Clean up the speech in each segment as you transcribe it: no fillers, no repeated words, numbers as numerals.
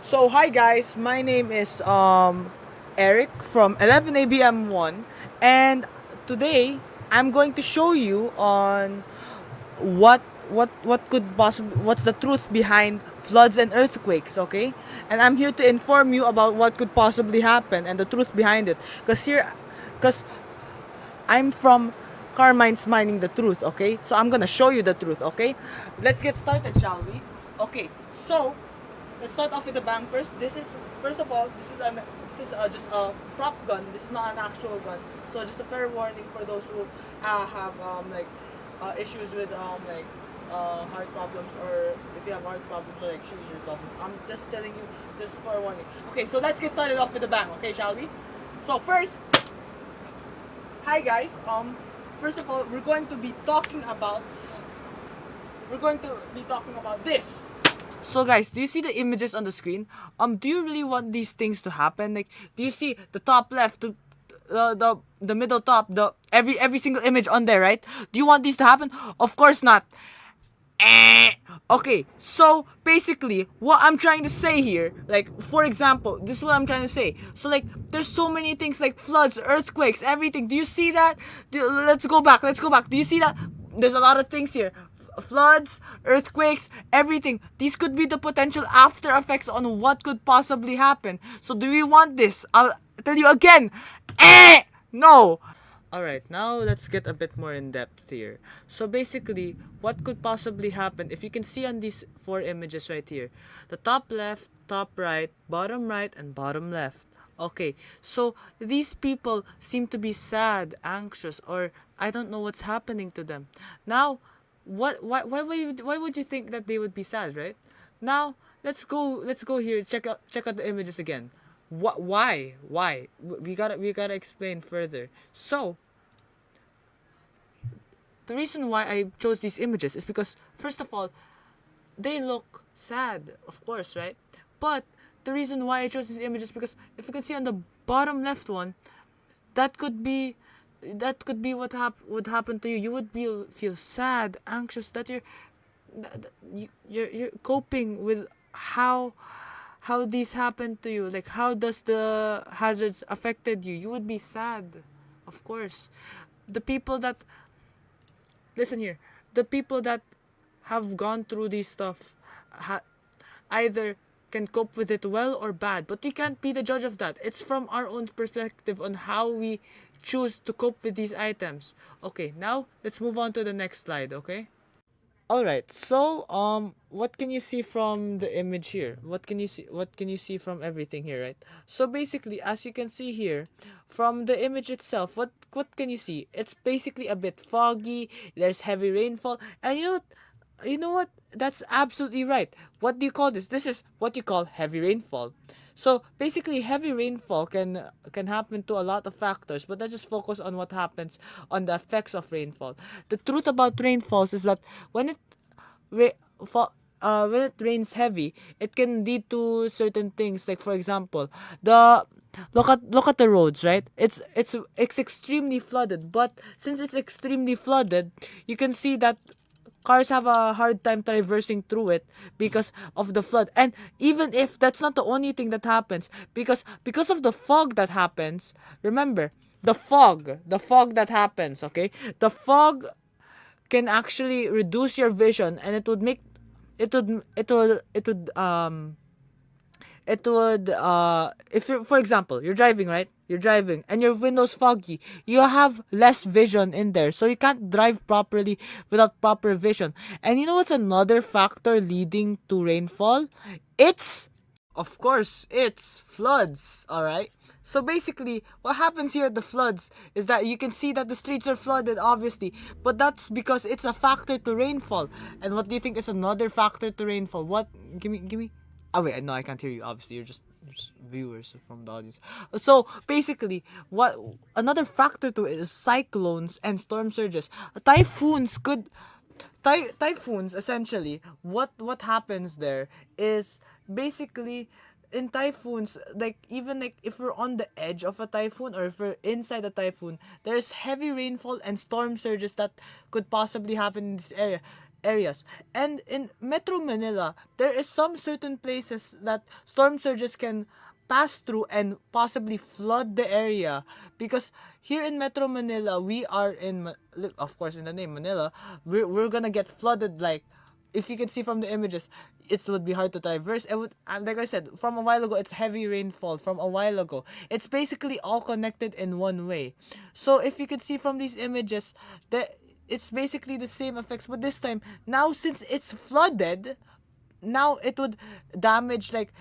So hi guys, my name is Eric from 11ABM1, and today I'm going to show you on what what could possibly what's the truth behind floods and earthquakes, okay? And I'm here to inform you about what could possibly happen and the truth behind it. Cuz I'm from Carmine's Mining the Truth, okay? So I'm gonna show you the truth, okay? Let's get started, shall we? Okay, so let's start off with the bang first. This is first of all, this is just a prop gun. This is not an actual gun. So just a fair warning for those who have issues with heart problems, or if you have heart problems or like seizure problems. I'm just telling you, just for a warning. Okay, so let's get started off with the bang. Okay, shall we? So first, hi guys. First of all, we're going to be talking about this. So guys, do you see the images on the screen? Do you really want these things to happen? Like, do you see the top left, the middle top, the every single image on there, right? Do you want these to happen? Of course not. Okay, so basically, what I'm trying to say here, like, for example, this is what I'm trying to say. So, like, there's so many things like floods, earthquakes, everything. Do you see that? Let's go back. Let's go back. Do you see that? There's a lot of things here. Floods, earthquakes, everything. These could be the potential after effects on what could possibly happen. So, do we want this? I'll tell you again. No. Alright, now let's get a bit more in depth here. So basically, what could possibly happen, if you can see on these four images right here, the top left, top right, and bottom left. Okay, so these people seem to be sad, anxious, or I don't know what's happening to them. Now, why would you think that they would be sad, right? Now, let's go here, check out the images again. Why? We gotta explain further. So, the reason why I chose these images is because, first of all, they look sad, of course, right? But the reason why I chose these images is because if you can see on the bottom left one, that could be what would happen to you. You would feel sad, anxious, that you're coping with how these happened to you. Like, how does the hazards affected you? You would be sad, of course. The people that listen here, the people that have gone through these stuff either can cope with it well or bad, but we can't be the judge of that. It's from our own perspective on how we choose to cope with these items. Okay, now let's move on to the next slide, okay? All right. So, what can you see from the image here? What can you see from everything here, right? So basically, as you can see here, from the image itself, what can you see? It's basically a bit foggy. There's heavy rainfall, and you know what? You know what? That's absolutely right. What do you call this? This is what you call heavy rainfall. So basically, heavy rainfall can happen to a lot of factors, but let's just focus on what happens on the effects of rainfall. The truth about rainfalls is that when it ra- when it rains heavy, it can lead to certain things. Like, for example, the look at the roads, right? It's extremely flooded, but since it's extremely flooded, you can see that cars have a hard time traversing through it because of the flood. And even if that's not the only thing that happens, because of the fog that happens, remember, the fog that happens, okay? The fog can actually reduce your vision, and it would if you're, for example, you're driving, right? You're driving and your window's foggy, you have less vision in there, so you can't drive properly without proper vision. And you know what's another factor leading to rainfall? It's, of course, it's floods. All right. So basically, what happens here at the floods is that you can see that the streets are flooded, obviously, but that's because it's a factor to rainfall. And what do you think is another factor to rainfall? What? Give me. Oh wait, no, I can't hear you. Obviously, you're just viewers from the audience. So basically, what another factor to it is cyclones and storm surges. Typhoons could typhoons, essentially, what happens there is basically, in typhoons, like, even like if we're on the edge of a typhoon or if we're inside a typhoon, there's heavy rainfall and storm surges that could possibly happen in this area. areas. And in Metro Manila, there is some certain places that storm surges can pass through and possibly flood the area, because here in Metro Manila, we are in of course in the name Manila, we're gonna get flooded. Like, if you can see from the images, it would be hard to traverse. It would, like I said, from a while ago, it's heavy rainfall. From a while ago, it's basically all connected in one way. So if you can see from these images, that it's basically the same effects, but this time, now since it's flooded, now it would damage like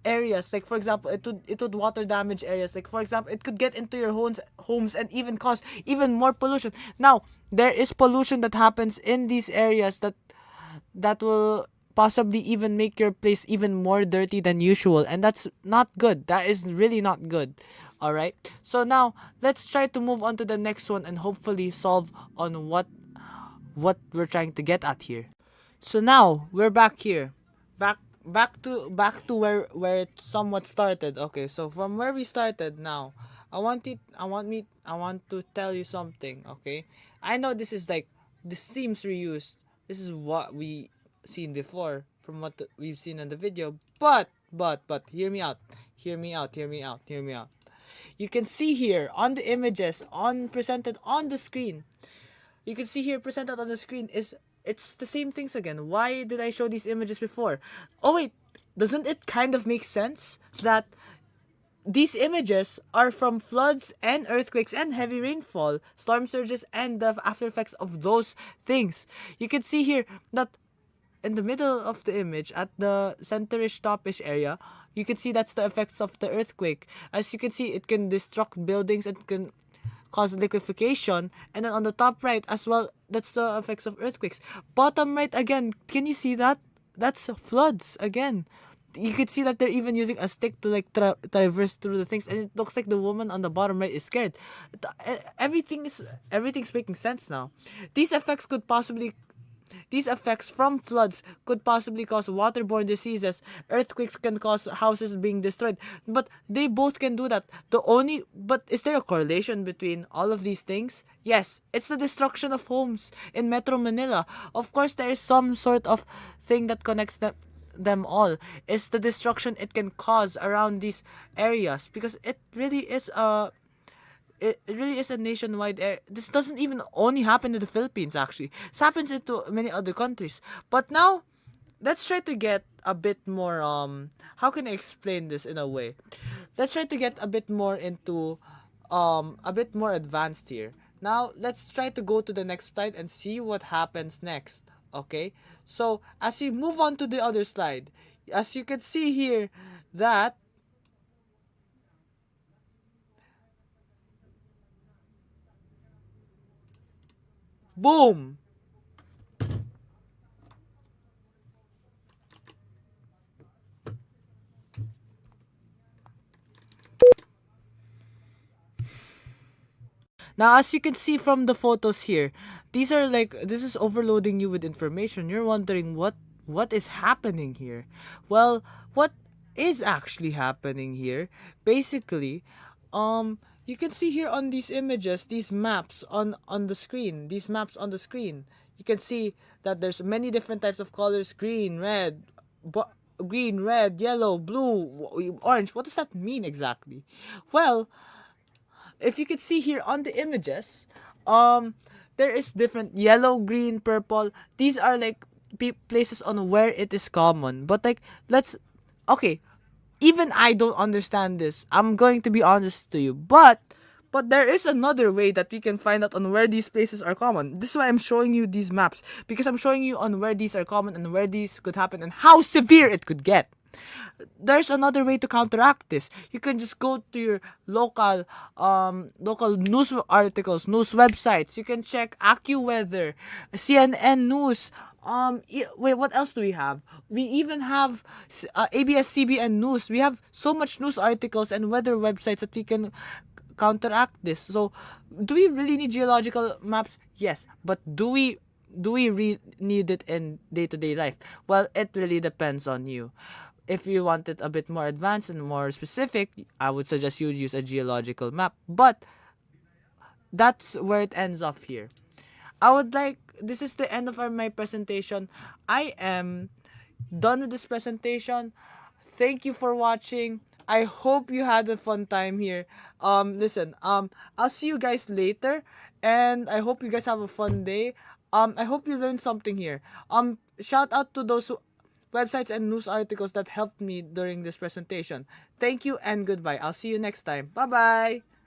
areas. Like, for example, it would water damage areas. Like, for example, it could get into your homes and even cause even more pollution. Now, there is pollution that happens in these areas that will possibly even make your place even more dirty than usual, and that's not good. That is really not good. All right, so now let's try to move on to the next one and hopefully solve on what we're trying to get at here. So now we're back here, back to where it somewhat started. Okay, so from where we started now, I want to tell you something. Okay, I know this seems reused. This is what we seen before from what we've seen in the video, but hear me out, hear me out. You can see here on the images on presented on the screen, you can see here presented on the screen is it's the same things again. Why did I show these images before? Oh wait, doesn't it kind of make sense that these images are from floods and earthquakes and heavy rainfall, storm surges, and the after effects of those things? You can see here that in the middle of the image, at the centerish topish area, you can see that's the effects of the earthquake. As you can see, it can destruct buildings, it can cause liquefaction, and then on the top right as well, that's the effects of earthquakes. Bottom right again, can you see that? That's floods again. You could see that they're even using a stick to like traverse through the things, and it looks like the woman on the bottom right is scared. Everything's making sense now. These effects could possibly These effects from floods could possibly cause waterborne diseases. Earthquakes can cause houses being destroyed. But they both can do that. But is there a correlation between all of these things? Yes, it's the destruction of homes in Metro Manila. Of course, there is some sort of thing that connects them all. It's the destruction it can cause around these areas, because it really is a nationwide this doesn't even only happen in the Philippines. Actually, this happens into many other countries. But now let's try to get a bit more how can I explain this in a way? Let's try to get a bit more into a bit more advanced here. Now let's try to go to the next slide and see what happens next. Okay, so as we move on to the other slide, as you can see here, that boom. Now, as you can see from the photos here, this is overloading you with information. You're wondering what is happening here. Well, what is actually happening here? Basically, you can see here on these images, these maps on the screen, you can see that there's many different types of colors: green, red, yellow, blue, orange. What does that mean exactly? Well, if you could see here on the images, there is different yellow, green, purple. These are like places on where it is common. But like, okay, even I don't understand this. I'm going to be honest to you, but there is another way that we can find out on where these places are common. This is why I'm showing you these maps, because I'm showing you on where these are common and where these could happen and how severe it could get. There's another way to counteract this. You can just go to your local news articles, news websites. You can check AccuWeather, CNN News. Wait, what else do we have? We even have ABS-CBN News. We have so much news articles and weather websites that we can counteract this. So, do we really need geological maps? Yes, but do we need it in day-to-day life? Well, it really depends on you. If you want it a bit more advanced and more specific, I would suggest you use a geological map. But that's where it ends off here. I would like, this is the end of my presentation. I am done with this presentation. Thank you for watching. I hope you had a fun time here. Listen, I'll see you guys later, and I hope you guys have a fun day. I hope you learned something here. Shout out to those websites and news articles that helped me during this presentation. Thank you and goodbye. I'll see you next time. Bye bye.